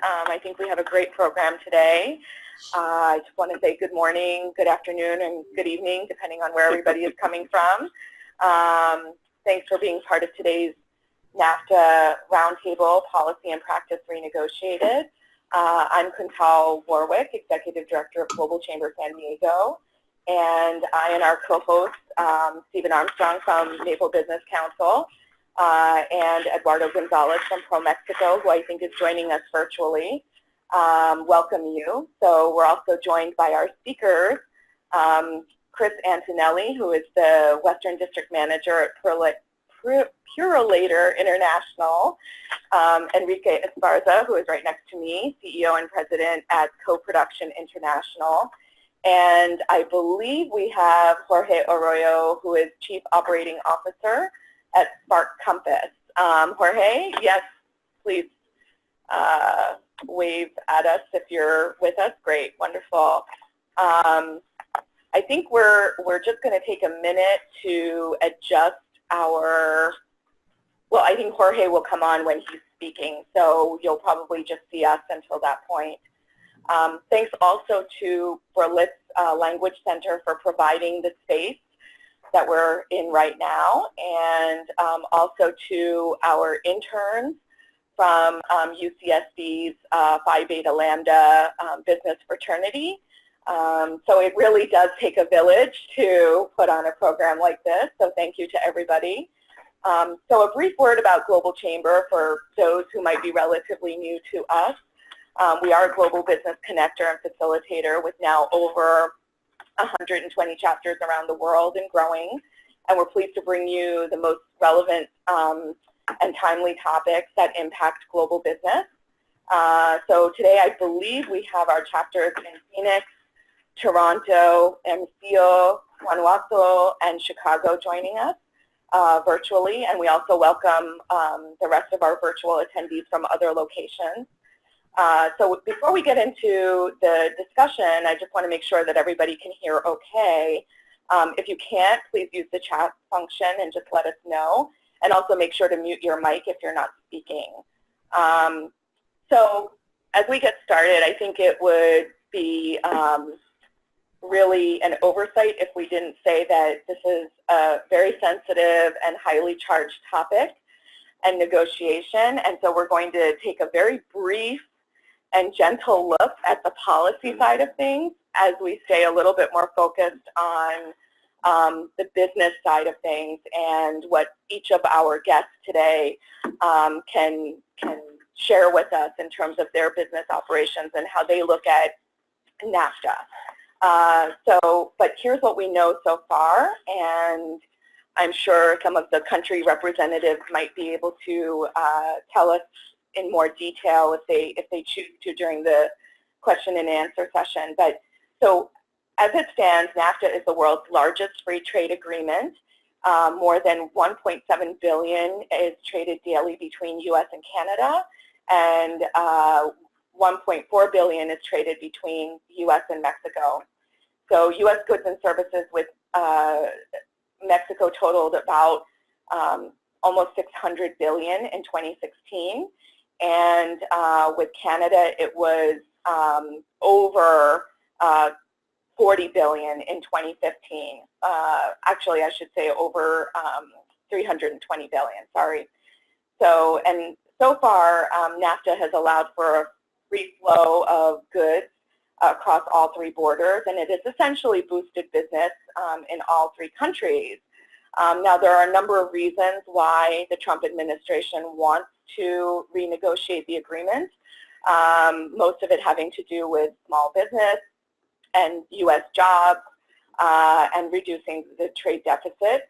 I think we have a great program today. I just want to say good morning, good afternoon, and good evening, depending on where everybody is coming from. Thanks for being part of today's NAFTA Roundtable Policy and Practice Renegotiated. I'm Kuntal Warwick, Executive Director of Global Chamber San Diego, and I and our co-host, Stephen Armstrong from Naval Business Council, and Eduardo Gonzalez from ProMexico, who I think is joining us virtually, welcome you. So we're also joined by our speakers, Chris Antonelli, who is the Western District Manager at Purolator International, Enrique Esparza, who is right next to me, CEO and President at CoProduction International. And I believe we have Jorge Arroyo, who is Chief Operating Officer at Spark Compass. Jorge, yes, please wave at us if you're with us. Great, wonderful. I think we're just going to take a minute to adjust our, well, I think Jorge will come on when he's speaking, so you'll probably just see us until that point. Thanks also to Berlitz Language Center for providing the space that we're in right now, and also to our interns from UCSD's Phi Beta Lambda business fraternity. So it really does take a village to put on a program like this, so thank you to everybody. So a brief word about Global Chamber for those who might be relatively new to us. We are a global business connector and facilitator with now over 120 chapters around the world and growing, and we're pleased to bring you the most relevant and timely topics that impact global business. So today I believe we have our chapters in Phoenix, Toronto, Hermosillo, Guanajuato, and Chicago joining us virtually, and we also welcome the rest of our virtual attendees from other locations. So before we get into the discussion, I just want to make sure that everybody can hear okay. If you can't, please use the chat function and just let us know. And also make sure to mute your mic if you're not speaking. So as we get started, I think it would be really an oversight if we didn't say that this is a very sensitive and highly charged topic and negotiation. And so we're going to take a very brief and gentle look at the policy side of things as we stay a little bit more focused on the business side of things and what each of our guests today can share with us in terms of their business operations and how they look at NAFTA. But here's what we know so far, and I'm sure some of the country representatives might be able to tell us in more detail if they choose to during the question and answer session. But so as it stands, NAFTA is the world's largest free trade agreement. More than 1.7 billion is traded daily between U.S. and Canada, and 1.4 billion is traded between U.S. and Mexico. So U.S. goods and services with Mexico totaled about almost 600 billion in 2016. And with Canada, it was over 40 billion in 2015. Actually, I should say over 320 billion, sorry. So, and so far, NAFTA has allowed for a free flow of goods across all three borders, and it has essentially boosted business in all three countries. Now, there are a number of reasons why the Trump administration wants to renegotiate the agreement, most of it having to do with small business and U.S. jobs and reducing the trade deficit.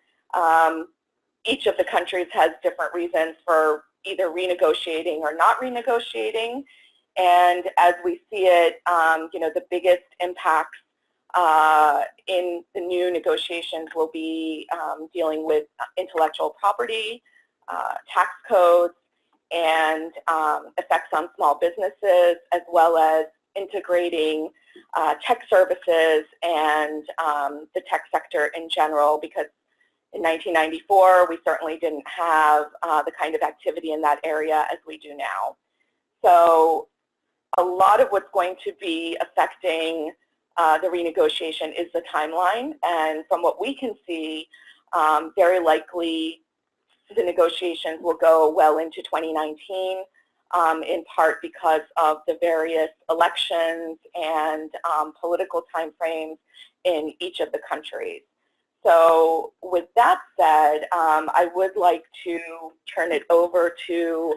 Each of the countries has different reasons for either renegotiating or not renegotiating, and as we see it, you know, the biggest impacts in the new negotiations will be dealing with intellectual property, tax codes, and effects on small businesses, as well as integrating tech services and the tech sector in general, because in 1994 we certainly didn't have the kind of activity in that area as we do now. So a lot of what's going to be affecting the renegotiation is the timeline, and from what we can see, very likely the negotiations will go well into 2019, in part because of the various elections and political timeframes in each of the countries. So with that said, I would like to turn it over to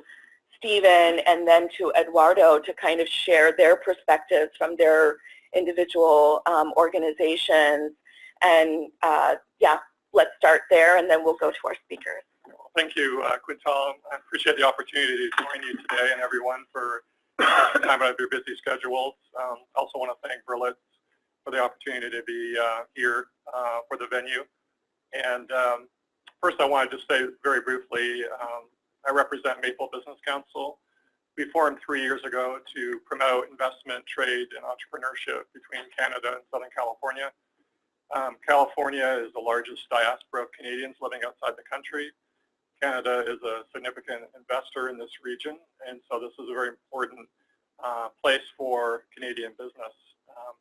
Stephen and then to Eduardo to kind of share their perspectives from their individual organizations. And yeah, let's start there and then we'll go to our speakers. Thank you, Quintal. I appreciate the opportunity to join you today and everyone for time out of your busy schedules. I also want to thank Berlitz for the opportunity to be here for the venue. And first I wanted to say very briefly, I represent Maple Business Council. We formed 3 years ago to promote investment, trade, and entrepreneurship between Canada and Southern California. California is the largest diaspora of Canadians living outside the country. Canada is a significant investor in this region, and so this is a very important place for Canadian business.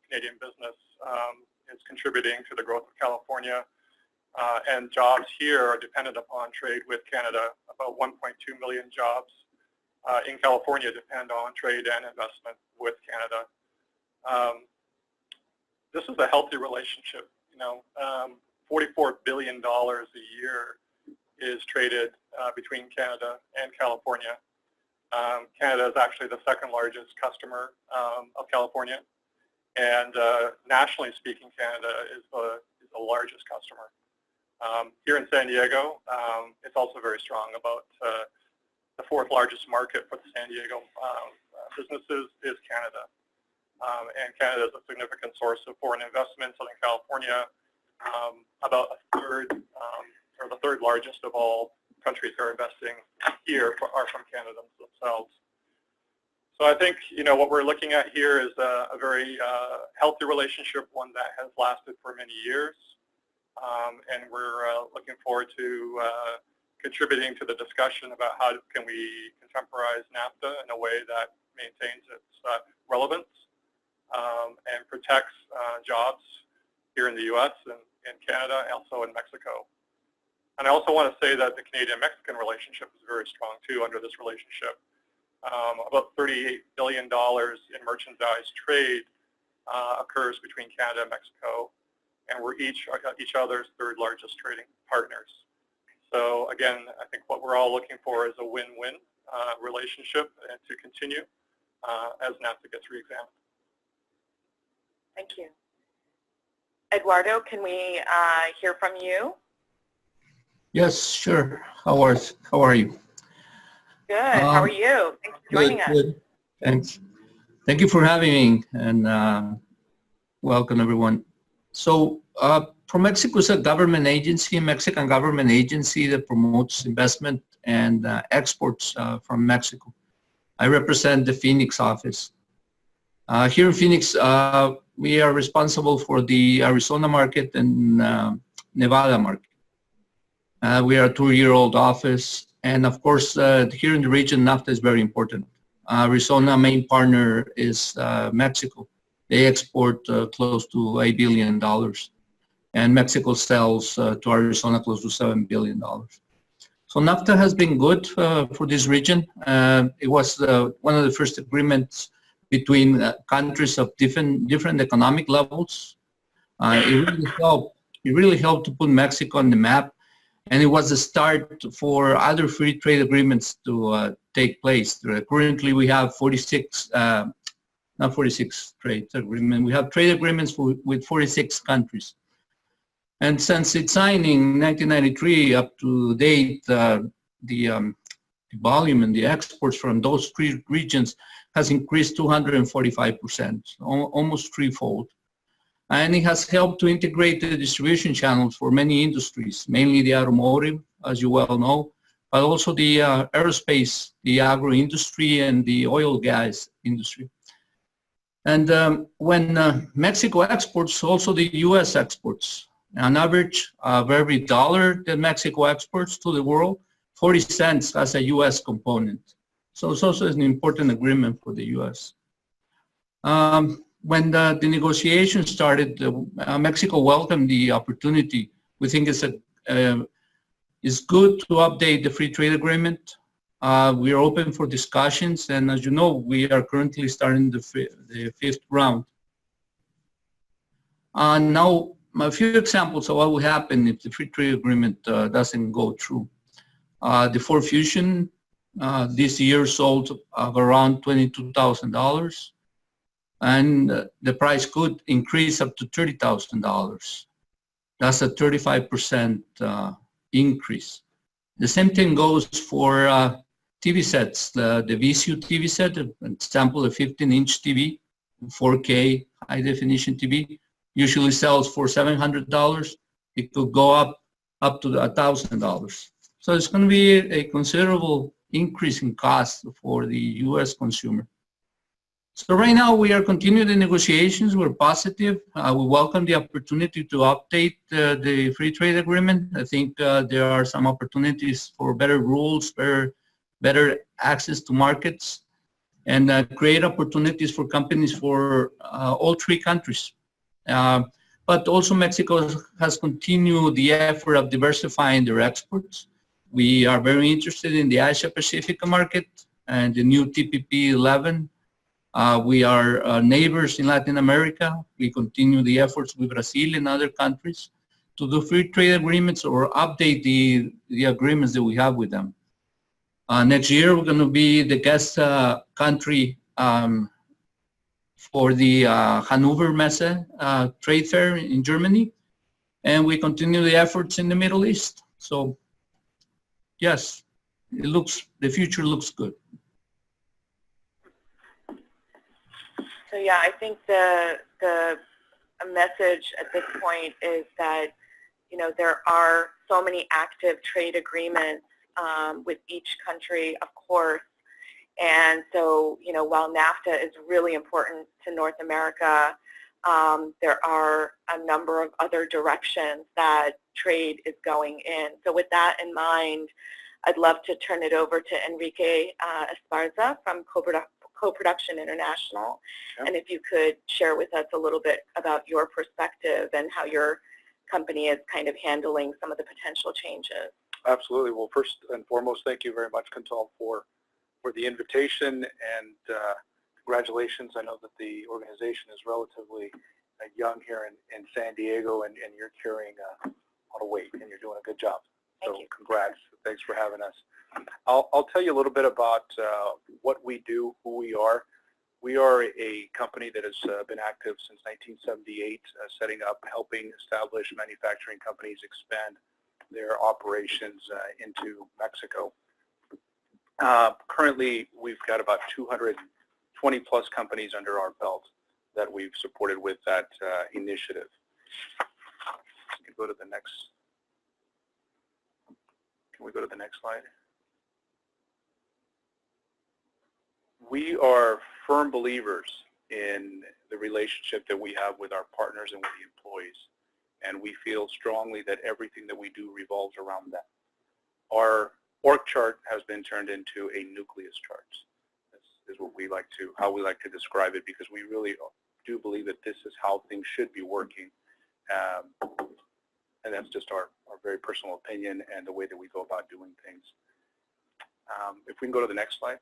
Canadian business is contributing to the growth of California, and jobs here are dependent upon trade with Canada. About 1.2 million jobs in California depend on trade and investment with Canada. This is a healthy relationship. You know, $44 billion a year is traded between Canada and California. Canada is actually the second largest customer of California, and nationally speaking, Canada is the largest customer. Here in San Diego, it's also very strong. About the fourth largest market for the San Diego businesses is Canada. And Canada is a significant source of foreign investment. Southern California, about a third, or the third largest of all countries that are investing here are from Canada themselves. So I think, you know, what we're looking at here is a very healthy relationship, one that has lasted for many years. And we're looking forward to contributing to the discussion about how can we contemporize NAFTA in a way that maintains its relevance and protects jobs here in the U.S. and in Canada, also in Mexico. And I also want to say that the Canadian-Mexican relationship is very strong too under this relationship. About $38 billion in merchandise trade occurs between Canada and Mexico, and we're each other's third largest trading partners. So again, I think what we're all looking for is a win-win relationship and to continue as NAFTA gets re-examined. Thank you. Eduardo, can we hear from you? Yes, sure. How are you? Good. How are you? Thanks for joining us. Good. Thanks. Thank you for having me, and welcome everyone. So ProMexico is a government agency, a Mexican government agency that promotes investment and exports from Mexico. I represent the Phoenix office. Here in Phoenix, we are responsible for the Arizona market and Nevada market. We are a 2-year-old office, and of course, here in the region, NAFTA is very important. Arizona main partner is Mexico. They export close to $8 billion, and Mexico sells to Arizona close to $7 billion. So NAFTA has been good for this region. It was one of the first agreements between countries of different economic levels. It really helped to put Mexico on the map, and it was the start for other free trade agreements to take place. Currently, we have 46, not 46 trade agreements. We have trade agreements with 46 countries. And since its signing in 1993 up to date, the volume and the exports from those three regions has increased 245%, almost threefold. And it has helped to integrate the distribution channels for many industries, mainly the automotive, as you well know, but also the aerospace, the agro industry, and the oil gas industry. And when Mexico exports, also the U.S. exports. On average of every dollar that Mexico exports to the world, 40 cents has a U.S. component. So it's also an important agreement for the U.S. When the negotiations started, Mexico welcomed the opportunity. We think it's good to update the free trade agreement. We are open for discussions, and as you know, we are currently starting the fifth round. Now, a few examples of what will happen if the free trade agreement doesn't go through. The Ford Fusion this year sold of around $22,000, and the price could increase up to $30,000. That's a 35% increase. The same thing goes for TV sets. The VCU TV set, an example, a 15-inch TV, 4K high definition TV, usually sells for $700. It could go up to $1,000. So it's going to be a considerable increase in cost for the U.S. consumer. So right now we are continuing the negotiations. We're positive. We welcome the opportunity to update the free trade agreement. I think there are some opportunities for better rules, better access to markets, and create opportunities for companies for all three countries. But also Mexico has continued the effort of diversifying their exports. We are very interested in the Asia Pacific market and the new TPP 11. We are neighbors in Latin America. We continue the efforts with Brazil and other countries to do free trade agreements or update the agreements that we have with them. Next year, we're going to be the guest country for the Hannover Messe trade fair in Germany, and we continue the efforts in the Middle East. So, yes, the future looks good. So yeah, I think the message at this point is that, you know, there are so many active trade agreements with each country, of course. And so, you know, while NAFTA is really important to North America, there are a number of other directions that trade is going in. So with that in mind, I'd love to turn it over to Enrique Esparza from CoProduction International. Yeah. And if you could share with us a little bit about your perspective and how your company is kind of handling some of the potential changes. Absolutely. Well, first and foremost, thank you very much, Cantal, for the invitation, and congratulations. I know that the organization is relatively young here in San Diego, and you're carrying a lot of weight, and you're doing a good job. Thank you. Congrats. Thanks for having us. I'll tell you a little bit about what we do, who we are. We are a company that has been active since 1978, setting up, helping establish manufacturing companies expand their operations into Mexico. Currently, we've got about 220 plus companies under our belt that we've supported with that initiative. Can we go to the next slide? We are firm believers in the relationship that we have with our partners and with the employees, and we feel strongly that everything that we do revolves around that. Our org chart has been turned into a nucleus chart. This is what how we like to describe it, because we really do believe that this is how things should be working, and that's just our very personal opinion and the way that we go about doing things. If we can go to the next slide.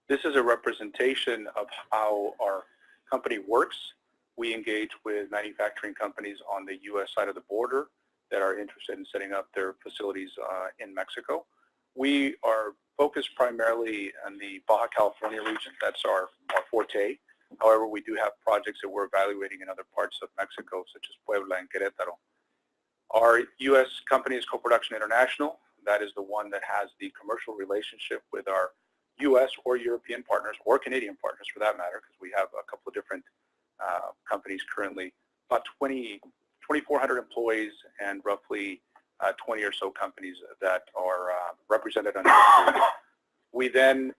This is a representation of how our company works. We engage with manufacturing companies on the U.S. side of the border that are interested in setting up their facilities in Mexico. We are focused primarily on the Baja California region. That's our forte. However, we do have projects that we're evaluating in other parts of Mexico, such as Puebla and Querétaro. Our U.S. company is CoProduction International. That is the one that has the commercial relationship with our U.S. or European partners, or Canadian partners for that matter, because we have a couple of different companies currently, about 2,400 employees and roughly 20 or so companies that are represented under the group. We then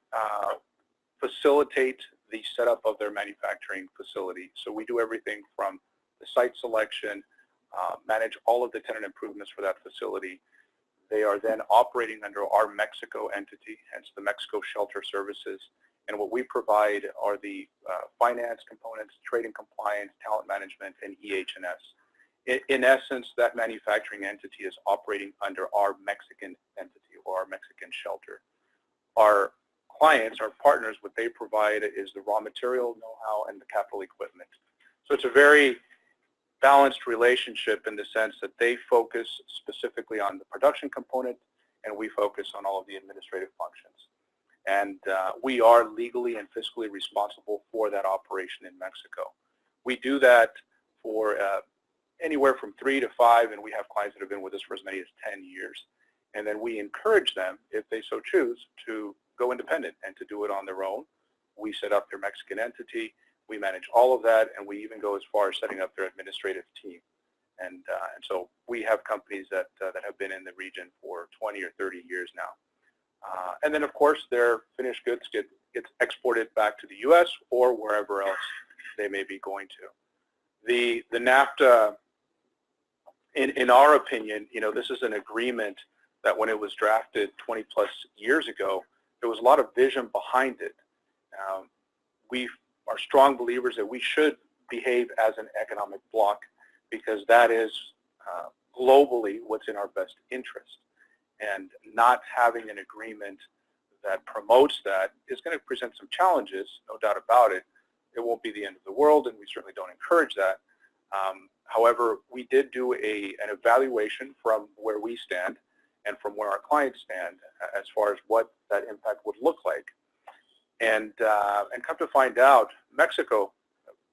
facilitate the setup of their manufacturing facility. So we do everything from the site selection, manage all of the tenant improvements for that facility, They are then operating under our Mexico entity, hence the Mexico Shelter Services. And what we provide are the finance components, trade and compliance, talent management, and EH&S. In essence, that manufacturing entity is operating under our Mexican entity or our Mexican shelter. Our clients, our partners, what they provide is the raw material know-how and the capital equipment. So it's a very balanced relationship in the sense that they focus specifically on the production component and we focus on all of the administrative functions. And we are legally and fiscally responsible for that operation in Mexico. We do that for anywhere from 3 to 5, and we have clients that have been with us for as many as 10 years. And then we encourage them, if they so choose, to go independent and to do it on their own. We set up their Mexican entity, we manage all of that, and we even go as far as setting up their administrative team. And so we have companies that have been in the region for 20 or 30 years now. And then, of course, their finished goods gets exported back to the U.S. or wherever else they may be going to. The NAFTA, in our opinion, you know, this is an agreement that when it was drafted 20 plus years ago, there was a lot of vision behind it. We are strong believers that we should behave as an economic bloc because that is globally what's in our best interest. And not having an agreement that promotes that is going to present some challenges, no doubt about it. It won't be the end of the world, and we certainly don't encourage that. However, we did do an evaluation from where we stand and from where our clients stand as far as what that impact would look like. And come to find out, Mexico,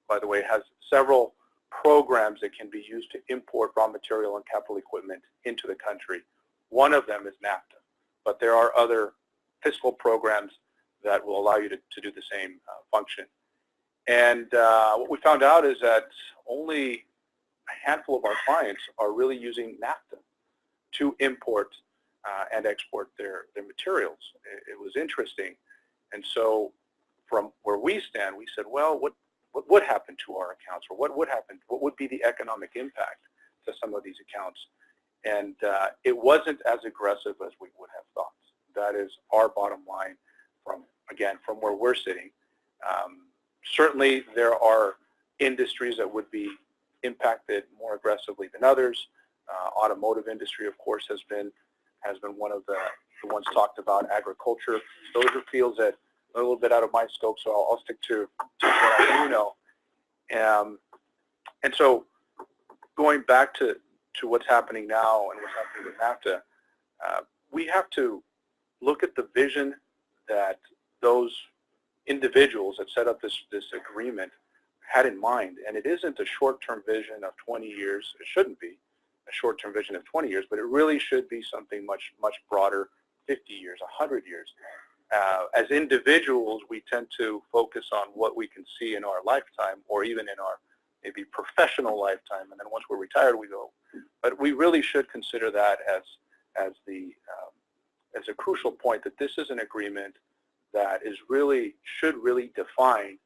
by the way, has several programs that can be used to import raw material and capital equipment into the country. One of them is NAFTA, but there are other fiscal programs that will allow you to do the same function. And what we found out is that only a handful of our clients are really using NAFTA to import and export their materials. It was interesting. And so from where we stand, we said, well, what would happen to our accounts, or what would happen? What would be the economic impact to some of these accounts? And it wasn't as aggressive as we would have thought. That is our bottom line from where we're sitting. Certainly there are industries that would be impacted more aggressively than others. Automotive industry, of course, has been one of the ones talked about. Agriculture, those are fields that are a little bit out of my scope, so I'll stick to what I do know. And so going back to what's happening now and what's happening with NAFTA, we have to look at the vision that those individuals that set up this agreement had in mind. And it isn't a short-term vision of 20 years. It shouldn't be a short-term vision of 20 years, but it really should be something much, much broader, 50 years, 100 years. As individuals, we tend to focus on what we can see in our lifetime or even in our maybe professional lifetime, and then once we're retired, we go. But we really should consider that as a crucial point, that this is an agreement that should really define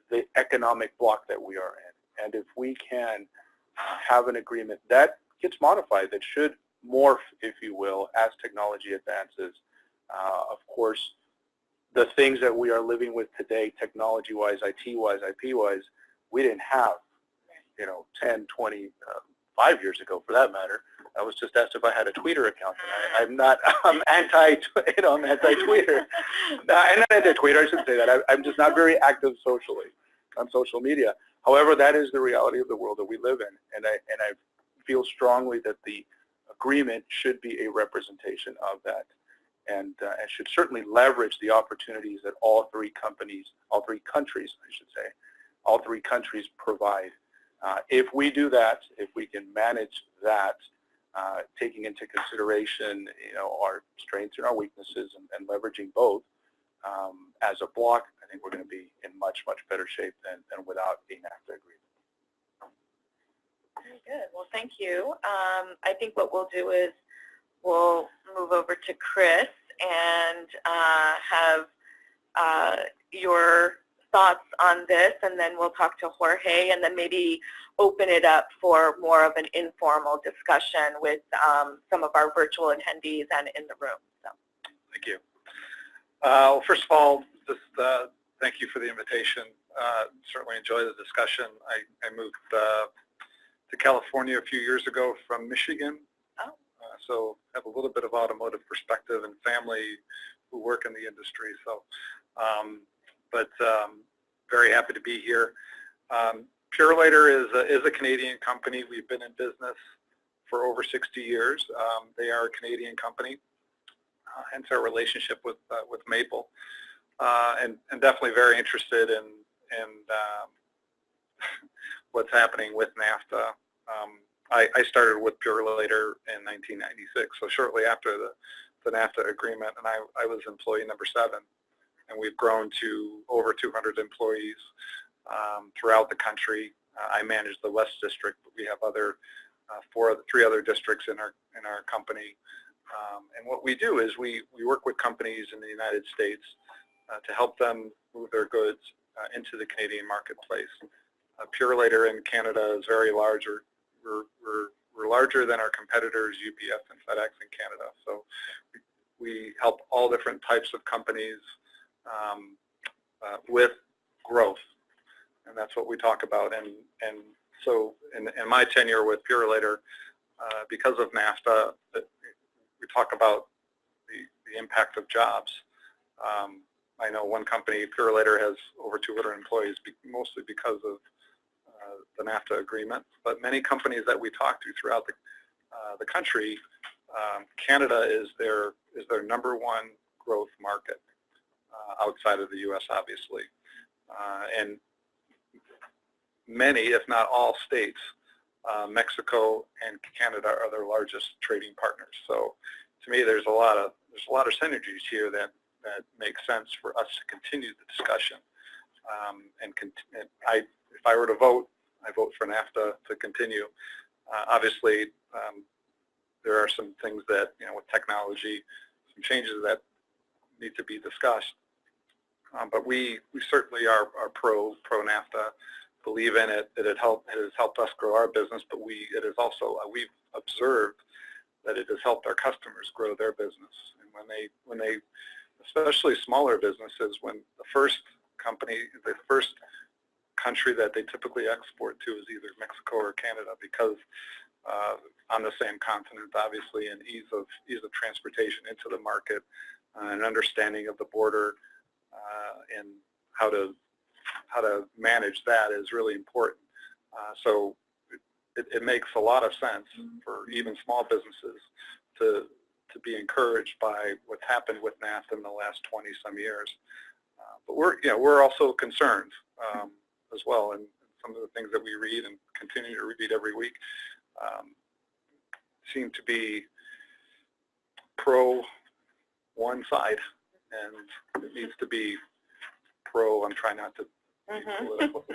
the economic bloc that we are in. And if we can have an agreement that gets modified, that should morph, if you will, as technology advances. Of course, the things that we are living with today, technology-wise, IT-wise, IP-wise, we didn't have, 10, 20, 5 years ago, for that matter. I was just asked if I had a Twitter account. I'm anti-Twitter. I'm not anti-Twitter. I shouldn't say that. I'm just not very active socially on social media. However, that is the reality of the world that we live in, and I feel strongly that the agreement should be a representation of that, and should certainly leverage the opportunities that all three countries provide. If we do that, if we can manage that, taking into consideration, our strengths and our weaknesses, and leveraging both as a block, I think we're going to be in much, much better shape than without a NAFTA agreement. Very good. Well, thank you. I think what we'll do is we'll move over to Chris and have your thoughts on this, and then we'll talk to Jorge, and then maybe open it up for more of an informal discussion with some of our virtual attendees and in the room. So. Thank you. Well, first of all, just thank you for the invitation. Certainly enjoy the discussion. I moved to California a few years ago from Michigan. Oh. So have a little bit of automotive perspective and family who work in the industry. So, very happy to be here. Purolator is a Canadian company. We've been in business for over 60 years. They are a Canadian company, hence our relationship with Maple, and definitely very interested in what's happening with NAFTA. I started with Purolator in 1996, so shortly after the NAFTA agreement, and I was employee number 7, and we've grown to over 200 employees throughout the country. I manage the West District, but we have three other districts in our company. And what we do is we work with companies in the United States to help them move their goods into the Canadian marketplace. Purolator in Canada is very large. We're larger than our competitors, UPS and FedEx in Canada. So we help all different types of companies with growth, and that's what we talk about. And so in my tenure with Purolator, because of NAFTA, we talk about the impact of jobs. I know one company, Purolator, has over 200 employees, mostly because of the NAFTA agreement. But many companies that we talk to throughout the country, Canada is their number one growth market outside of the U.S., obviously. And many, if not all states, Mexico and Canada are their largest trading partners. So to me, there's a lot of synergies here that make sense for us to continue the discussion. If I were to vote, I vote for NAFTA to continue. Obviously, there are some things that, with technology, some changes that need to be discussed. But we certainly are pro NAFTA, believe in it. It has helped us grow our business, but we've observed that it has helped our customers grow their business. And when they, especially smaller businesses, when the first country that they typically export to is either Mexico or Canada, because on the same continent, obviously, and ease of transportation into the market, and understanding of the border, and how to manage that is really important. So it makes a lot of sense for even small businesses to be encouraged by what's happened with NAFTA in the last 20-some years. But we're also concerned as well, and some of the things that we read and continue to read every week seem to be pro one side, and it needs to be pro. I'm trying not to be political.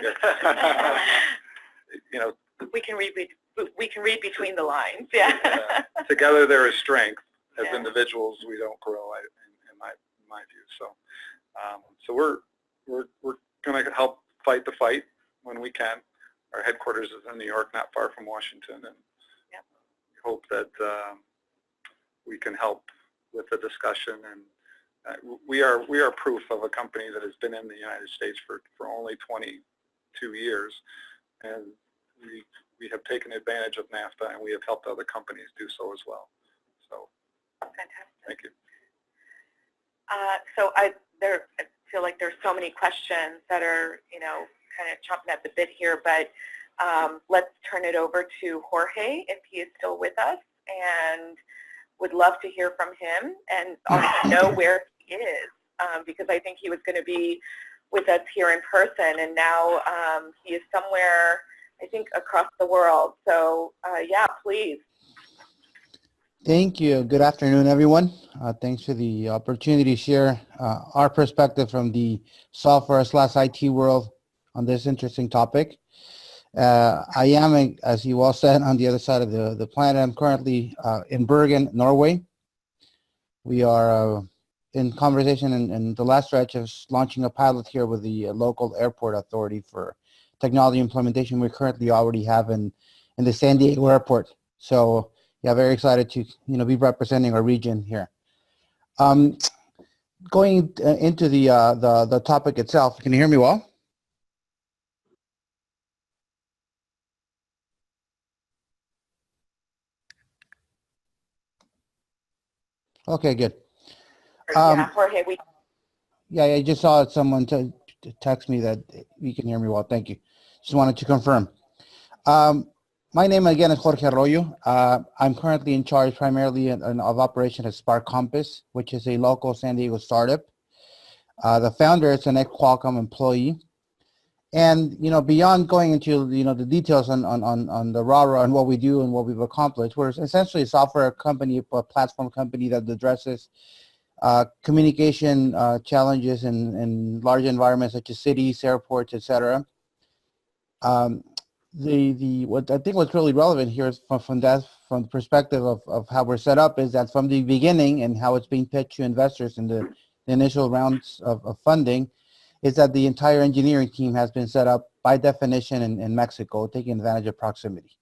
We can read between the lines. Yeah. Together there is strength. As individuals, we don't grow, in my view. So we're going to help fight the fight when we can. Our headquarters is in New York, not far from Washington, and we hope that we can help with the discussion. And we are proof of a company that has been in the United States for only 22 years, and we have taken advantage of NAFTA, and we have helped other companies do so as well. So, fantastic. Thank you. So I feel like there's so many questions that are, kind of chomping at the bit here, but let's turn it over to Jorge if he is still with us, and would love to hear from him and also know where he is, because I think he was going to be with us here in person, and now he is somewhere, I think, across the world. So yeah, please. Thank you. Good afternoon, everyone. Thanks for the opportunity to share our perspective from the software/IT world on this interesting topic. I am, as you all said, on the other side of the planet. I'm currently in Bergen, Norway. We are in conversation in the last stretch of launching a pilot here with the local airport authority for technology implementation we currently already have in the San Diego airport. So yeah, very excited to be representing our region here. Going into the topic itself, can you hear me well? Okay, good. Yeah, Jorge, Yeah, I just saw someone text me that you can hear me well. Thank you. Just wanted to confirm. My name again is Jorge Arroyo. I'm currently in charge primarily of operation at Spark Compass, which is a local San Diego startup. The founder is an ex-Qualcomm employee. And beyond going into the details on the RARA and what we do and what we've accomplished, we're essentially a software company, a platform company that addresses communication challenges in large environments such as cities, airports, etc. What I think what's really relevant here is from the perspective of how we're set up is that from the beginning and how it's being pitched to investors in the initial rounds of funding, is that the entire engineering team has been set up by definition in Mexico, taking advantage of proximity.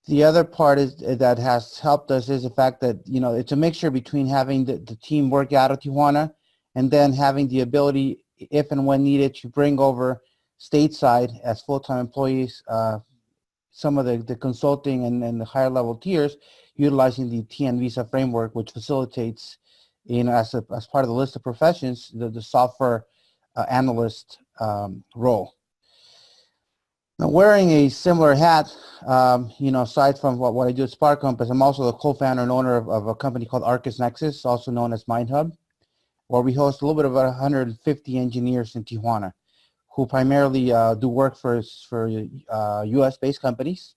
The other part is that has helped us is the fact that it's a mixture between having the team work out of Tijuana and then having the ability, if and when needed, to bring over stateside as full-time employees some of the consulting and the higher level tiers, utilizing the TN visa framework, which facilitates as part of the list of professions, the software analyst role. Now, wearing a similar hat, aside from what I do at Spark Compass, I'm also the co-founder and owner of a company called Arcus Nexus, also known as MindHub, where we host a little bit about 150 engineers in Tijuana, who primarily do work for U.S.-based companies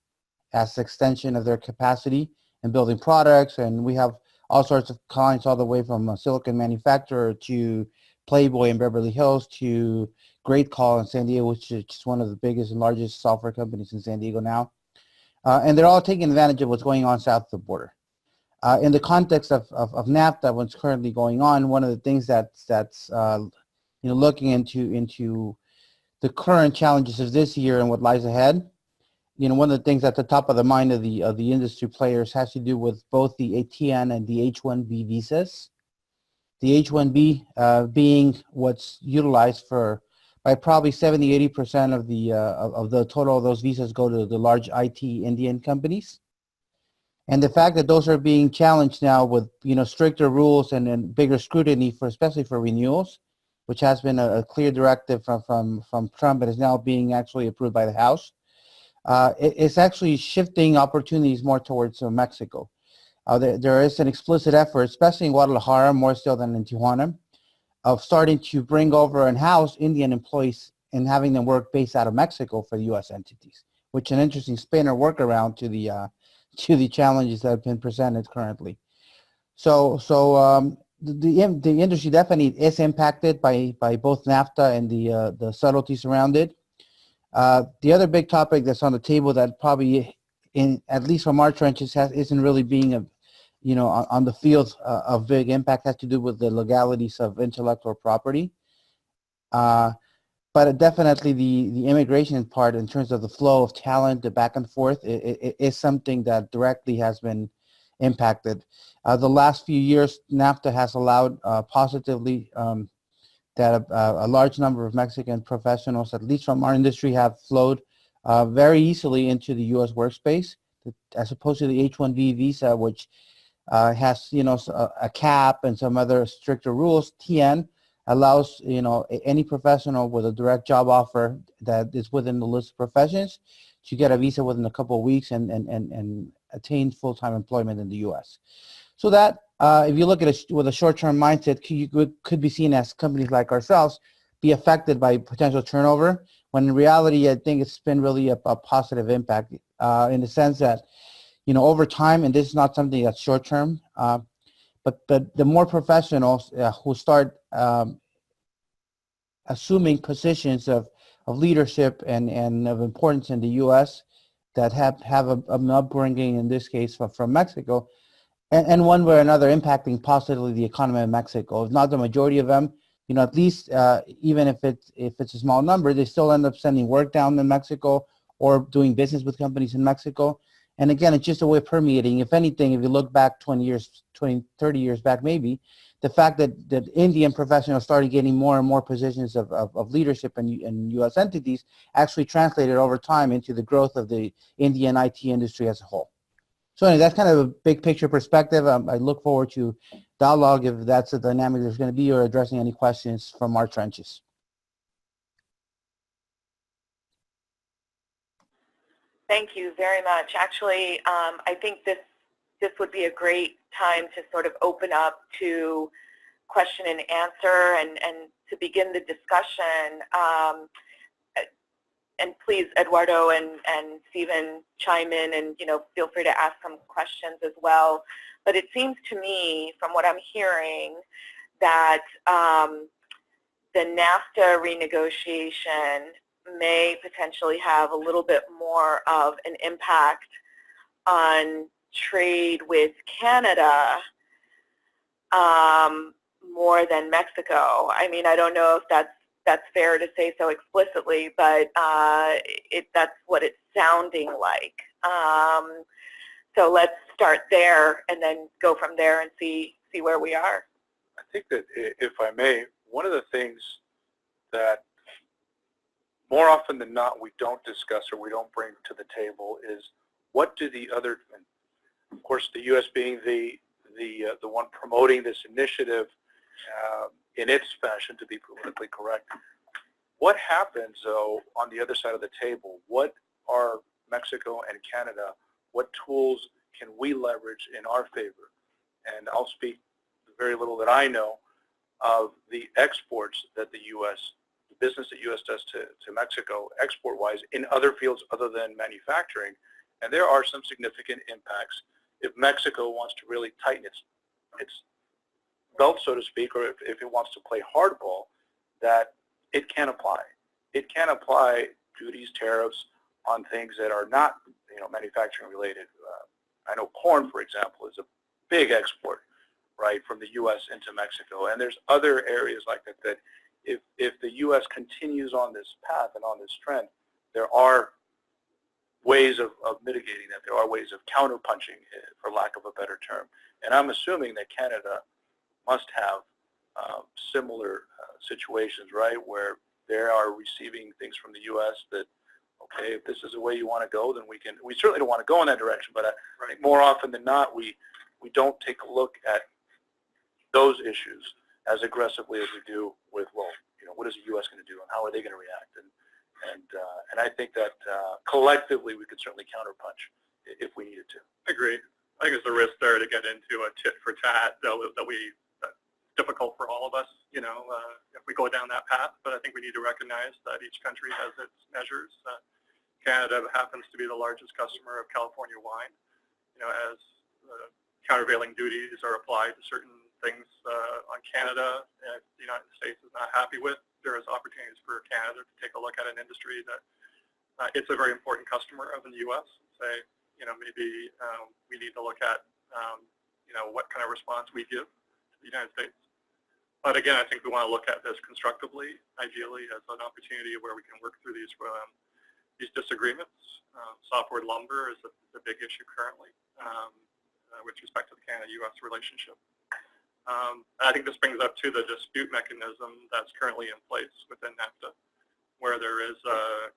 as an extension of their capacity in building products, and we have all sorts of clients all the way from a silicon manufacturer to Playboy in Beverly Hills to Great Call in San Diego, which is just one of the biggest and largest software companies in San Diego now. And they're all taking advantage of what's going on south of the border. In the context of NAFTA, what's currently going on, one of the things that's looking into the current challenges of this year and what lies ahead, one of the things at the top of the mind of the industry players has to do with both the ATN and the H-1B visas. The H-1B being what's utilized by probably 70–80% of the total of those visas go to the large IT Indian companies. And the fact that those are being challenged now with stricter rules and bigger scrutiny especially for renewals, which has been a clear directive from Trump and is now being actually approved by the House. It's actually shifting opportunities more towards Mexico. There is an explicit effort, especially in Guadalajara, more so than in Tijuana, of starting to bring over and house Indian employees and having them work based out of Mexico for the U.S. entities, which is an interesting spin or workaround to the challenges that have been presented currently. So the industry definitely is impacted by both NAFTA and the subtleties around it. The other big topic that's on the table that probably, at least from our trenches, isn't really being on the field of big impact has to do with the legalities of intellectual property. But definitely the immigration part in terms of the flow of talent, the back and forth, it is something that directly has been impacted. The last few years, NAFTA has allowed positively that a large number of Mexican professionals, at least from our industry, have flowed very easily into the U.S. workspace, as opposed to the H-1B visa, which has a cap and some other stricter rules. TN allows any professional with a direct job offer that is within the list of professions to get a visa within a couple of weeks and attain full-time employment in the U.S. So that, if you look at it with a short-term mindset, could be seen as companies like ourselves be affected by potential turnover, when in reality, I think it's been really a positive impact in the sense that, over time, and this is not something that's short-term, but the more professionals who start assuming positions of leadership and of importance in the U.S. that have an upbringing, in this case, from Mexico, and one way or another impacting positively the economy of Mexico. If not the majority of them, at least even if it's a small number, they still end up sending work down in Mexico or doing business with companies in Mexico. And again, it's just a way of permeating. If anything, if you look back 20 years, 20, 30 years back maybe, the fact that Indian professionals started getting more and more positions of leadership in U.S. entities actually translated over time into the growth of the Indian IT industry as a whole. So anyway, that's kind of a big picture perspective. I look forward to dialogue if that's the dynamic there's going to be, or addressing any questions from our trenches. Thank you very much. Actually, I think this would be a great time to sort of open up to question and answer and to begin the discussion. And please, Eduardo and Stephen, chime in and feel free to ask some questions as well. But it seems to me, from what I'm hearing, that the NAFTA renegotiation may potentially have a little bit more of an impact on trade with Canada more than Mexico. I mean, I don't know if that's fair to say so explicitly, but that's what it's sounding like. So let's start there and then go from there and see where we are. I think that, if I may, one of the things that more often than not we don't discuss or we don't bring to the table is what do the other, and of course the U.S. being the one promoting this initiative in its fashion, to be politically correct. What happens though on the other side of the table? What are Mexico and Canada, what tools can we leverage in our favor? And I'll speak the very little that I know of the exports that the U.S., the business that U.S. does to Mexico export-wise in other fields other than manufacturing. And there are some significant impacts if Mexico wants to really tighten its belt, so to speak, or if it wants to play hardball, that it can apply. It can apply duties, tariffs on things that are not, manufacturing related. I know corn, for example, is a big export, right, from the U.S. into Mexico. And there's other areas like that that if the U.S. continues on this path and on this trend, there are ways of mitigating that. There are ways of counterpunching, for lack of a better term. And I'm assuming that Canada must have similar situations, right, where they are receiving things from the U.S. that, okay, if this is the way you want to go, then we certainly don't want to go in that direction, but I think more often than not, we don't take a look at those issues as aggressively as we do with, well, what is the U.S. going to do and how are they going to react? And I think that collectively we could certainly counterpunch if we needed to. Agreed. I think there's a risk there to get into a tit for tat that's difficult for all of us, if we go down that path. But I think we need to recognize that each country has its measures. Canada happens to be the largest customer of California wine. As countervailing duties are applied to certain things on Canada, the United States is not happy with, there is opportunities for Canada to take a look at an industry that it's a very important customer of in the U.S. Say, maybe we need to look at, what kind of response we give to the United States. But again, I think we want to look at this constructively, ideally as an opportunity where we can work through these disagreements. Softwood lumber is a big issue currently with respect to the Canada-U.S. relationship. I think this brings up to the dispute mechanism that's currently in place within NAFTA, where there is a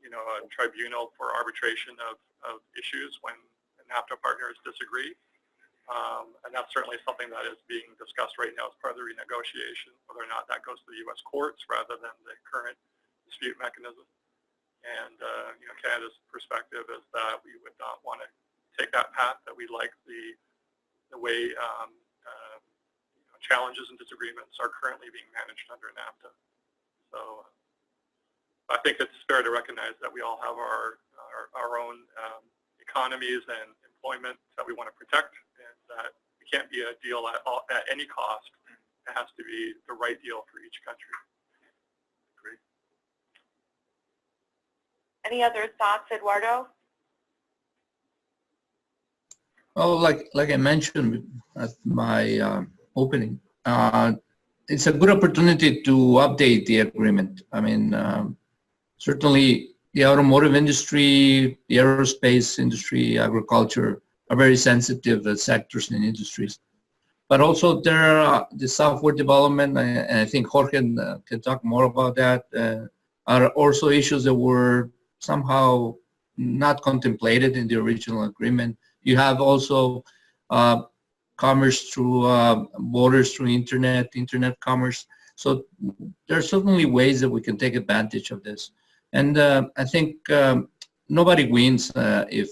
tribunal for arbitration of issues when NAFTA partners disagree. And that's certainly something that is being discussed right now as part of the renegotiation, whether or not that goes to the U.S. courts rather than the current dispute mechanism. And Canada's perspective is that we would not want to take that path, that we like the way challenges and disagreements are currently being managed under NAFTA. So I think it's fair to recognize that we all have our own economies and employment that we want to protect, and that it can't be a deal at any cost. It has to be the right deal for each country. Agreed. Any other thoughts, Eduardo? Oh, like I mentioned at my opening, it's a good opportunity to update the agreement. I mean, certainly the automotive industry, the aerospace industry, agriculture are very sensitive sectors and industries. But also there are the software development, and I think Jorge can talk more about that, are also issues that were somehow not contemplated in the original agreement. You have also commerce through borders through internet commerce. So there are certainly ways that we can take advantage of this. And I think nobody wins if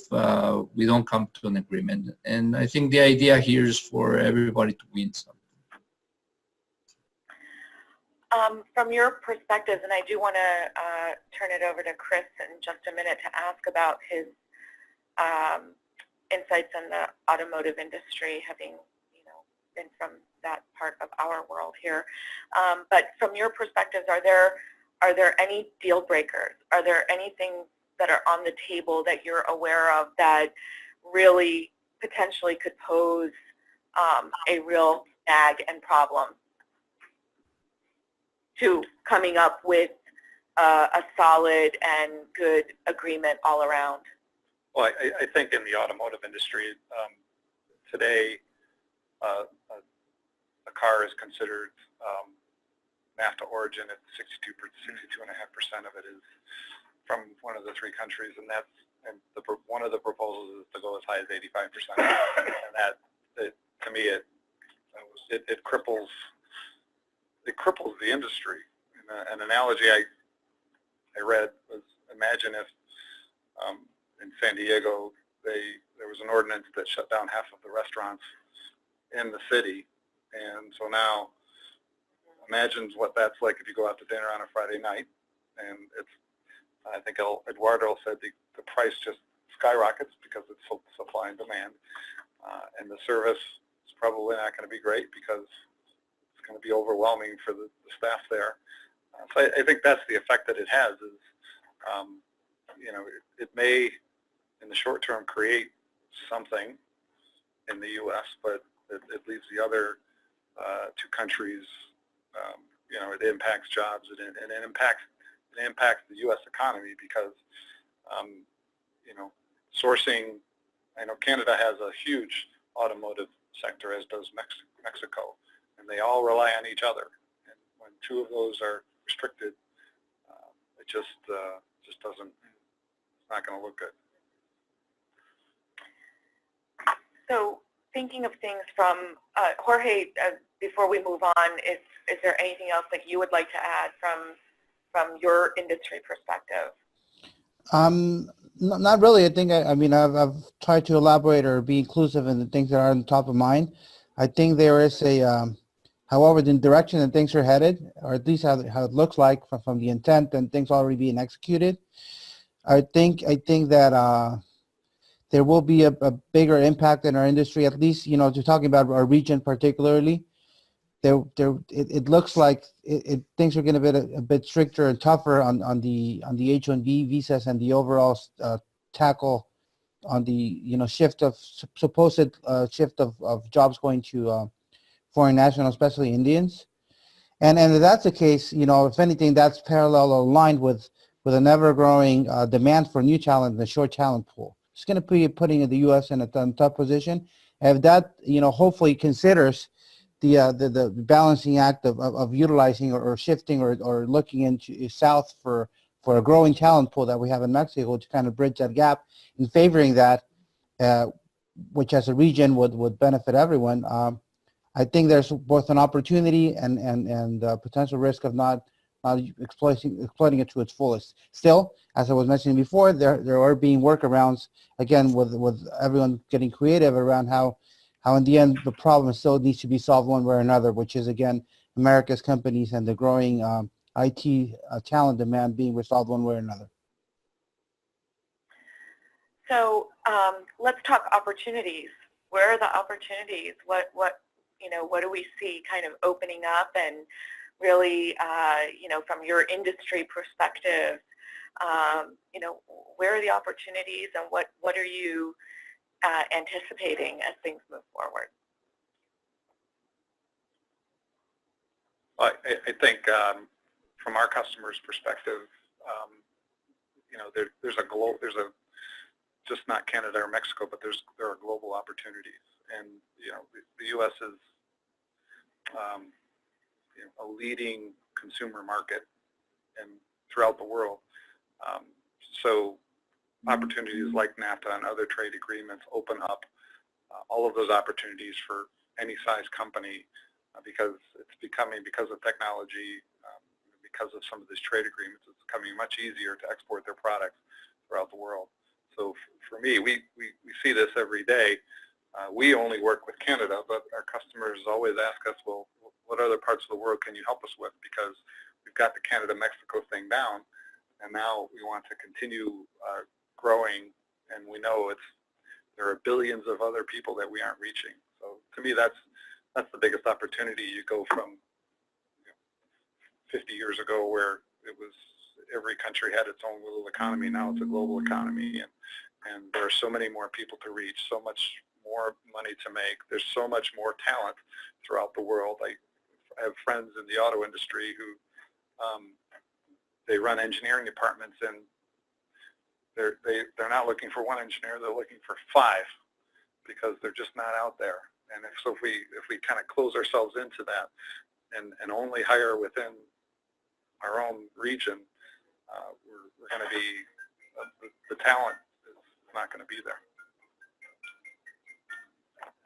we don't come to an agreement. And I think the idea here is for everybody to win something. From your perspective, and I do want to turn it over to Chris in just a minute to ask about his insights in the automotive industry, having been from that part of our world here. But from your perspectives, are there any deal breakers? Are there anything that are on the table that you're aware of that really potentially could pose a real snag and problem to coming up with a solid and good agreement all around? Well, I think in the automotive industry today, a car is considered NAFTA origin at 62.5% of it is from one of the three countries, and one of the proposals is to go as high as 85%. And that, to me, it cripples the industry. And an analogy I read was, imagine if in San Diego there was an ordinance that shut down half of the restaurants in the city, and so now imagine what that's like if you go out to dinner on a Friday night, and I think Eduardo said the price just skyrockets because it's supply and demand, and the service is probably not going to be great because it's going to be overwhelming for the staff there. So I think that's the effect that it has is, it may in the short term create something in the U.S., but it leaves the other two countries, it impacts jobs and it impacts the U.S. economy because, sourcing, I know Canada has a huge automotive sector, as does Mexico, and they all rely on each other. And when two of those are restricted, it just doesn't, it's not going to look good. So thinking of things from, Jorge, before we move on, is there anything else that you would like to add from your industry perspective? Not really. I think, I've tried to elaborate or be inclusive in the things that are on the top of mind. I think there is however, the direction that things are headed, or at least how it looks like from the intent and things already being executed, I think that there will be a bigger impact in our industry, at least, to talking about our region particularly. It looks like things are going to be a bit stricter and tougher on the H-1B visas and the overall tackle on the supposed shift of jobs going to foreign nationals, especially Indians. And if that's the case, if anything, that's parallel or aligned with an ever-growing demand for new talent in the short talent pool. It's going to be putting the U.S. in a tough position. If that, hopefully considers the balancing act of utilizing or shifting or looking into south for a growing talent pool that we have in Mexico to kind of bridge that gap in favoring that, which as a region would benefit everyone. I think there's both an opportunity and potential risk of not exploiting it to its fullest. Still, as I was mentioning before, there are being workarounds, again, with everyone getting creative around how in the end the problem still needs to be solved one way or another, which is, again, America's companies and the growing IT talent demand being resolved one way or another. So let's talk opportunities. Where are the opportunities? What do we see kind of opening up, and really, from your industry perspective, where are the opportunities, and what are you anticipating as things move forward? Well, I think from our customers' perspective, there's just not Canada or Mexico, but there are global opportunities, and the U.S. is a leading consumer market and throughout the world. So opportunities like NAFTA and other trade agreements open up all of those opportunities for any size company because of technology, because of some of these trade agreements, it's becoming much easier to export their products throughout the world. So for me, we see this every day. We only work with Canada, but our customers always ask us, well, what other parts of the world can you help us with? Because we've got the Canada-Mexico thing down, and now we want to continue growing, and we know there are billions of other people that we aren't reaching. So to me, that's the biggest opportunity. You go from 50 years ago where it was every country had its own little economy. Now it's a global economy, and there are so many more people to reach, so much more money to make. There's so much more talent throughout the world. I have friends in the auto industry who they run engineering departments, and they're not looking for one engineer, they're looking for 5 because they're just not out there. And if we kind of close ourselves into that and only hire within our own region, we're going to be the talent is not going to be there.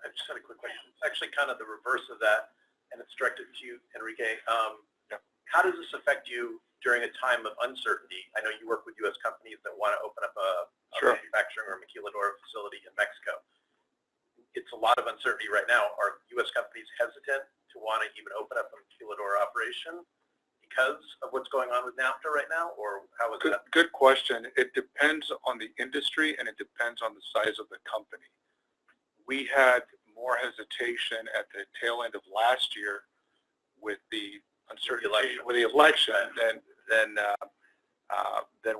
I just had a quick question. It's actually kind of the reverse of that, and it's directed to you, Enrique. How does this affect you during a time of uncertainty? I know you work with U.S. companies that want to open up a manufacturing or maquiladora facility in Mexico. It's a lot of uncertainty right now. Are U.S. companies hesitant to want to even open up a maquiladora operation because of what's going on with NAFTA right now, or how is that? Good question. It depends on the industry, and it depends on the size of the company. We had more hesitation at the tail end of last year with the uncertainty with the election than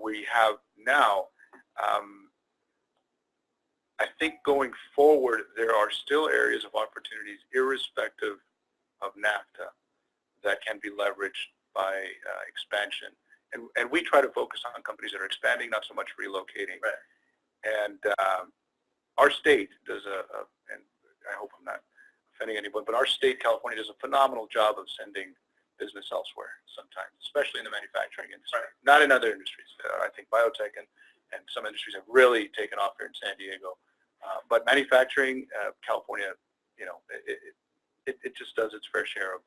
we have now. I think going forward, there are still areas of opportunities, irrespective of NAFTA, that can be leveraged by expansion. And we try to focus on companies that are expanding, not so much relocating. Right. And our state does and I hope I'm not offending anyone, but our state, California, does a phenomenal job of sending business elsewhere sometimes, especially in the manufacturing industry. Right. Not in other industries. I think biotech and some industries have really taken off here in San Diego. But manufacturing, California, it just does its fair share of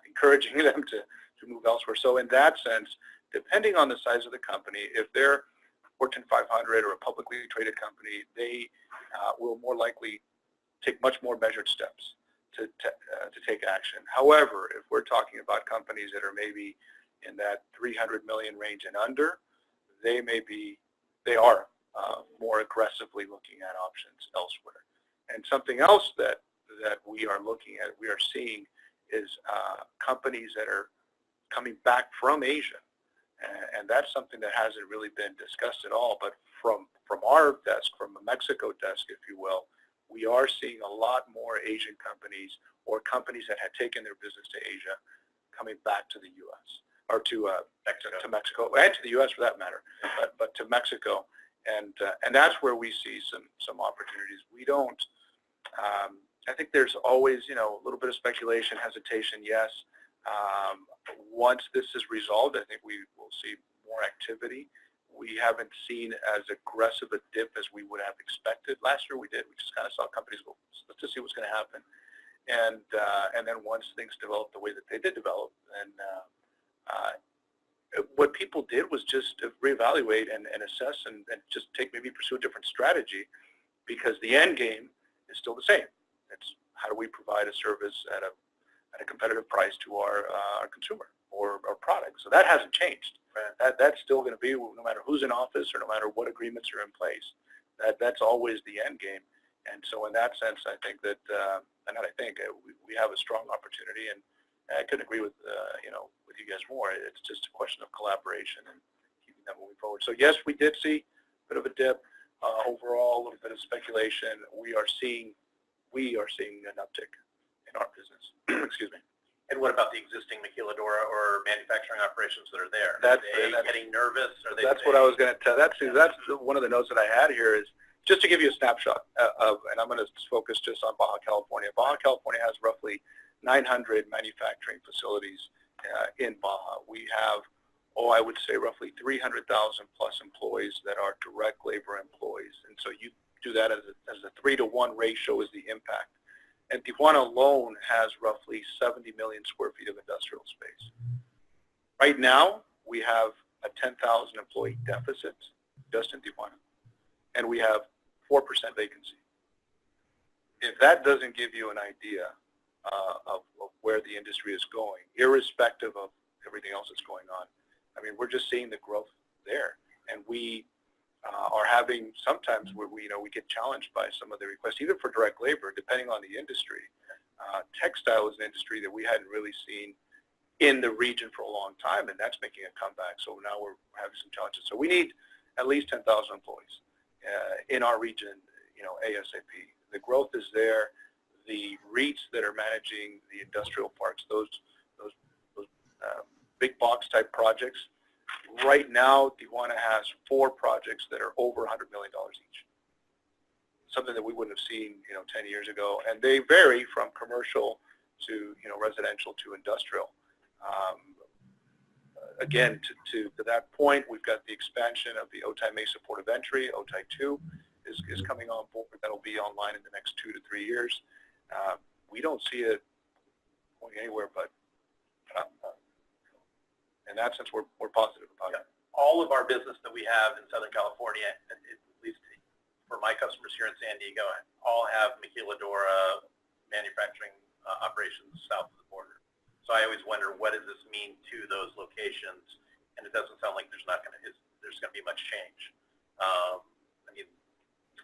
encouraging them to move elsewhere. So in that sense, depending on the size of the company, if they're Fortune 500 or a publicly traded company, they will more likely take much more measured steps to take action. However, if we're talking about companies that are maybe in that 300 million range and under, they are more aggressively looking at options elsewhere. And something else that we are looking at, we are seeing, is companies that are coming back from Asia. And that's something that hasn't really been discussed at all. But from our desk, from a Mexico desk, if you will, we are seeing a lot more Asian companies or companies that had taken their business to Asia coming back to the U.S. or to Mexico, and to the U.S. for that matter, but to Mexico, and that's where we see some opportunities. We don't. I think there's always a little bit of speculation, hesitation. Yes. Once this is resolved, I think we will see more activity. We haven't seen as aggressive a dip as we would have expected. Last year we did. We just kind of saw companies go, let's just see what's going to happen. And then once things developed the way that they did develop, and what people did was just reevaluate and assess and just pursue a different strategy, because the end game is still the same. It's how do we provide a service at a competitive price to our consumer or product. So that hasn't changed. That's still going to be, no matter who's in office or no matter what agreements are in place. That's always the end game. And so in that sense, I think that, we have a strong opportunity, and I couldn't agree with you guys more. It's just a question of collaboration and keeping that moving forward. So yes, we did see a bit of a dip. overall, a little bit of speculation. We are seeing an uptick in our business. Excuse me. And what about the existing maquiladora or manufacturing operations that are there? That's getting nervous? That's what I was going to tell. That's one of the notes that I had here is just to give you a snapshot of, and I'm going to focus just on Baja California. Baja California has roughly 900 manufacturing facilities in Baja. We have, I would say roughly 300,000 plus employees that are direct labor employees. And so you do that as a 3-to-1 ratio is the impact. And Tijuana alone has roughly 70 million square feet of industrial space. Right now, we have a 10,000 employee deficit just in Tijuana, and we have 4% vacancy. If that doesn't give you an idea of where the industry is going, irrespective of everything else that's going on, I mean, we're just seeing the growth there, and we are having sometimes where we get challenged by some of the requests, even for direct labor, depending on the industry. Textile is an industry that we hadn't really seen in the region for a long time, and that's making a comeback. So now we're having some challenges. So we need at least 10,000 employees in our region, ASAP. The growth is there. The REITs that are managing the industrial parks, those big box type projects, right now Tijuana has 4 projects that are over $100 million each. Something that we wouldn't have seen, 10 years ago, and they vary from commercial to, residential to industrial. Again, to that point, we've got the expansion of the Otay Mesa Port of Entry. Otay 2 is coming on board. That'll be online in the next 2 to 3 years. We don't see it going anywhere but up. In that sense, we're positive about it. All of our business that we have in Southern California, at least for my customers here in San Diego, all have maquiladora manufacturing operations south of the border. So I always wonder, what does this mean to those locations? And it doesn't sound like there's going to be much change.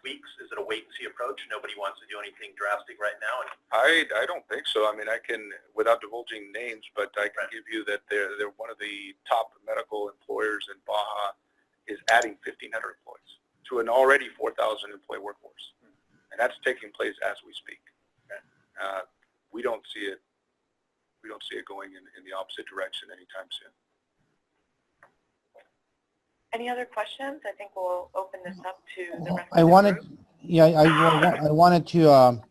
Tweaks? Is it a wait and see approach? Nobody wants to do anything drastic right now. I don't think so. I mean, I can, without divulging names, but I can give you that they're one of the top medical employers in Baja is adding 1,500 employees to an already 4,000 employee workforce, and that's taking place as we speak. Okay. We don't see it. We don't see it going in the opposite direction anytime soon. Any other questions? I think we'll open this up to the rest of I the wanted, group. I wanted to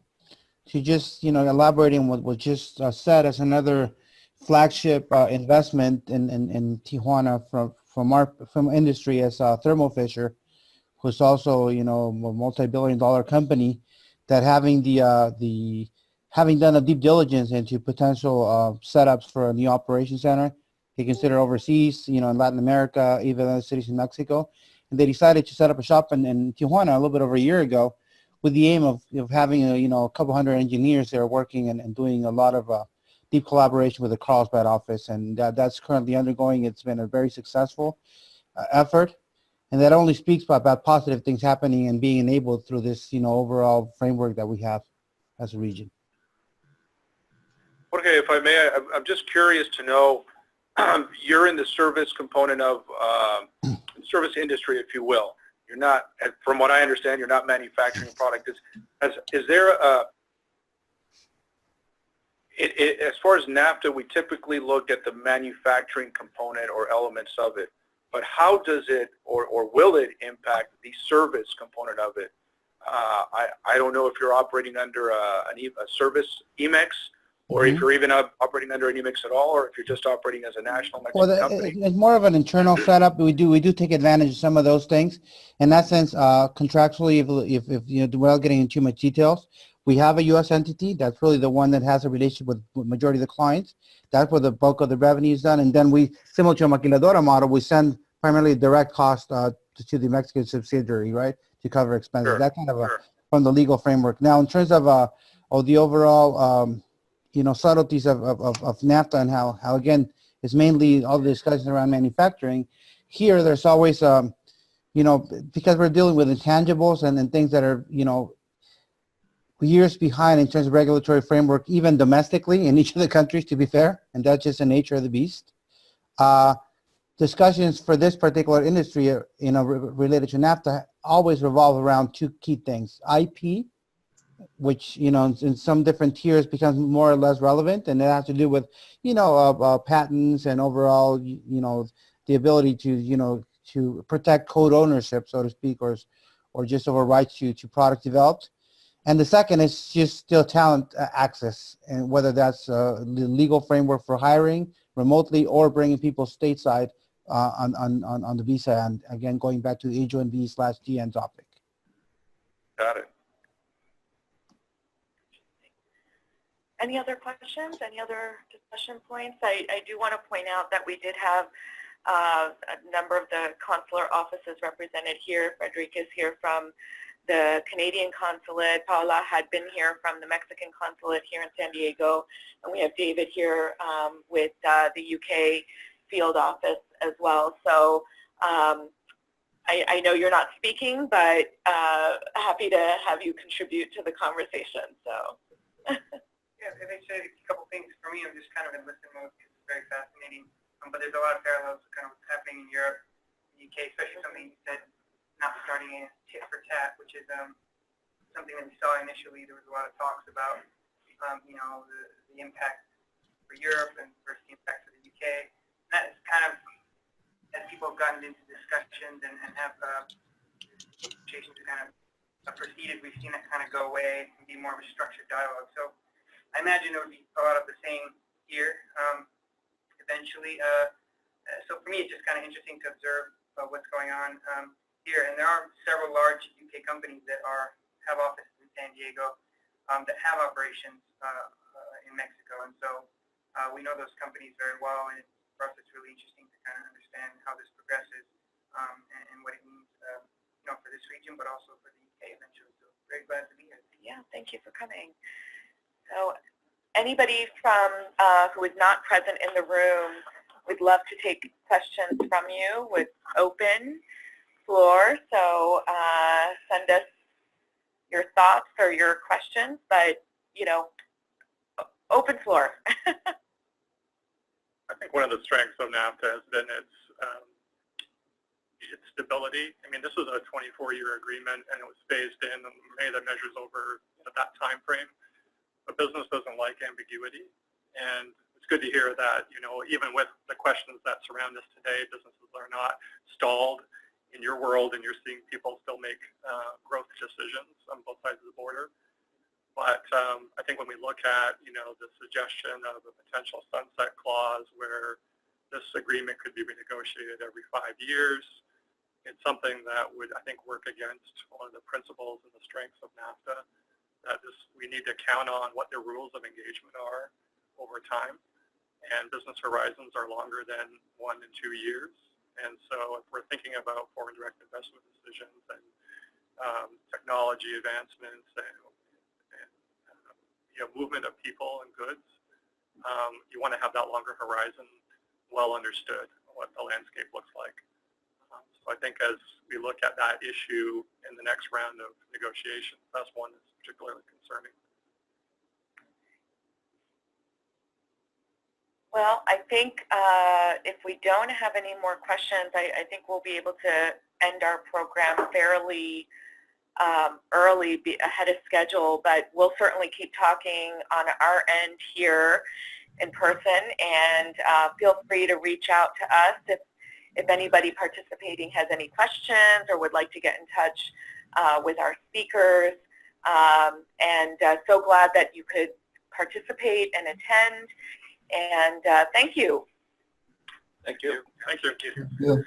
just elaborate on what was just said as another flagship investment in Tijuana from industry as Thermo Fisher, who's also a multi-billion-dollar company that having done a deep diligence into potential setups for a new operations center. They consider overseas, in Latin America, even other cities in Mexico. And they decided to set up a shop in Tijuana a little bit over a year ago with the aim of having a couple hundred engineers there working and doing a lot of deep collaboration with the Carlsbad office. And that's currently undergoing. It's been a very successful effort. And that only speaks about positive things happening and being enabled through this, overall framework that we have as a region. Jorge, if I may, I'm just curious to know, you're in the service component of service industry, if you will. You're not, from what I understand, you're not manufacturing product. Is there as far as NAFTA, we typically look at the manufacturing component or elements of it. But how does it or will it impact the service component of it? I don't know if you're operating under a service EMEX, or if you're even operating under an EMEX at all, or if you're just operating as a national Mexican company. It's more of an internal setup. We do take advantage of some of those things. In that sense, contractually, if without getting into too much details, we have a U.S. entity that's really the one that has a relationship with majority of the clients. That's where the bulk of the revenue is done. And then we, similar to a maquiladora model, we send primarily direct cost to the Mexican subsidiary, right, to cover expenses. Sure. That kind of from the legal framework. Now, in terms of the overall subtleties of NAFTA and how again, is mainly all the discussions around manufacturing. Here, there's always, because we're dealing with intangibles and things that are, years behind in terms of regulatory framework, even domestically in each of the countries, to be fair, and that's just the nature of the beast. discussions for this particular industry, related to NAFTA, always revolve around two key things: IP, which in some different tiers becomes more or less relevant, and it has to do with patents and overall the ability to protect code ownership, so to speak, or just over rights to product developed. And the second is just still talent access, and whether that's the legal framework for hiring remotely or bringing people stateside on the visa. And again, going back to the H-1B/TN topic. Got it. Any other questions? Any other discussion points? I do want to point out that we did have a number of the consular offices represented here. Enrique is here from the Canadian consulate. Paula had been here from the Mexican consulate here in San Diego. And we have David here with the UK field office as well. So I know you're not speaking, but happy to have you contribute to the conversation. So. Yeah, if I say a couple things for me, I'm just kind of in listening mode because it's very fascinating. But there's a lot of parallels to kind of what's happening in Europe, the UK, especially something you said, not starting a tit for tat, which is something that we saw initially. There was a lot of talks about, the impact for Europe and versus the impact for the UK. And that is kind of, as people have gotten into discussions and have negotiations kind of proceeded, we've seen that kind of go away and be more of a structured dialogue. So I imagine there would be a lot of the same here eventually. So for me, it's just kind of interesting to observe what's going on here. And there are several large UK companies that have offices in San Diego that have operations in Mexico. And so we know those companies very well. And for us, it's really interesting to kind of understand how this progresses and what it means for this region, but also for the UK eventually. So very glad to be here. Yeah, thank you for coming. So anybody from who is not present in the room, we'd love to take questions from you with open floor. So send us your thoughts or your questions, but, open floor. I think one of the strengths of NAFTA has been its stability. I mean, this was a 24-year agreement, and it was phased in, and many of the measures over that time frame. But business doesn't like ambiguity, and it's good to hear that, even with the questions that surround us today, businesses are not stalled in your world, and you're seeing people still make growth decisions on both sides of the border. But I think when we look at, the suggestion of a potential sunset clause where this agreement could be renegotiated every 5 years, it's something that would, I think, work against one of the principles and the strengths of NAFTA, that we need to count on what the rules of engagement are over time. And business horizons are longer than 1 and 2 years. And so if we're thinking about foreign direct investment decisions and technology advancements and movement of people and goods, you want to have that longer horizon well understood, what the landscape looks like. So I think as we look at that issue in the next round of negotiations, that's one that's particularly concerning. Well, I think if we don't have any more questions, I think we'll be able to end our program fairly early, ahead of schedule, but we'll certainly keep talking on our end here in person, and feel free to reach out to us if anybody participating has any questions or would like to get in touch with our speakers. And so glad that you could participate and attend, and thank you. Thank you. Thank you. Thank you.